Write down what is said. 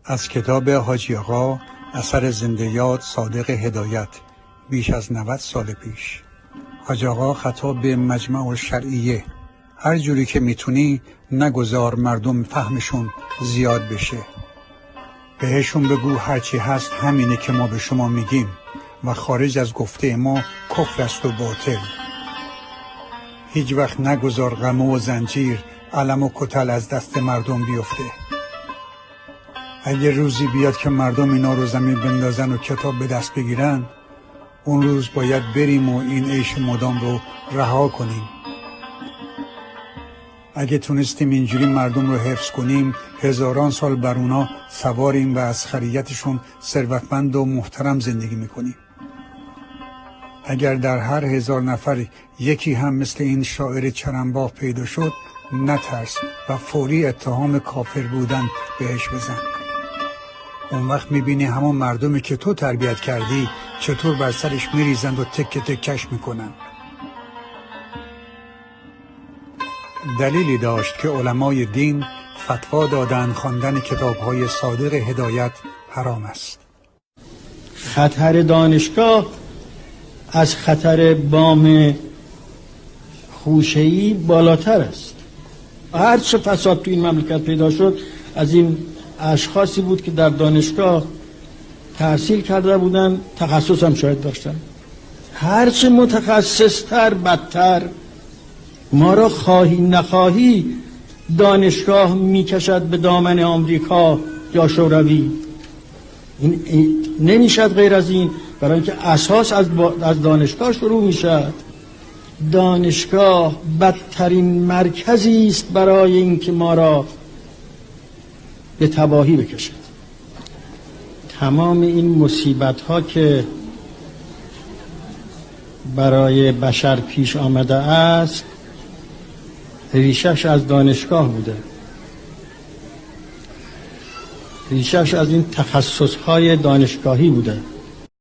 از کتاب حاجی آقا اثر زنده یاد صادق هدایت بیش از 90 سال پیش. حاجی آقا خطاب به مجمع الشرعیه: هر جوری که میتونی نگذار مردم فهمشون زیاد بشه. بهشون بگو هرچی هست همینه که ما به شما میگیم و خارج از گفته ما کفر است و باطل. هیچ وقت نگذار غمه و زنجیر، علم و کتل از دست مردم بیفته. اگه روزی بیاد که مردم اینا رو زمین بندازن و کتاب به دست بگیرن، اون روز باید بریم و این عیش مدام رو رها کنیم. اگه تونستیم اینجوری مردم رو حفظ کنیم، هزاران سال بر اونا سواریم و از خریتشون ثروتمند و محترم زندگی میکنیم. اگر در هر 1000 نفر یکی هم مثل این شاعر چرنباف پیدا شد، نترس و فوری اتهام کافر بودن بهش بزن. اون وقت میبینی همون مردمی که تو تربیت کردی چطور بر سرش میریزند و تک تکش میکنن. دلیلی داشت که علمای دین فتوا دادن خواندن کتاب‌های صادق هدایت حرام است. خطر دانشگاه از خطر بام خوشه‌ای بالاتر است. هر چه فساد تو این مملکت پیدا شد از این اشخاصی بود که در دانشگاه تحصیل کرده بودن، تخصص هم شاید داشتن. هر چه متخصصتر بدتر. ما را خواهی نخواهی دانشگاه میکشد به دامن آمریکا یا شوروی. این نمیشد غیر از این، برای اینکه اساس از دانشگاه شروع میشد. دانشگاه بدترین مرکزی است برای اینکه ما را به تباهی بکشد. تمام این مصیبت ها که برای بشر پیش آمده است ریشش از دانشگاه بوده، ریشش از این تخصص های دانشگاهی بوده.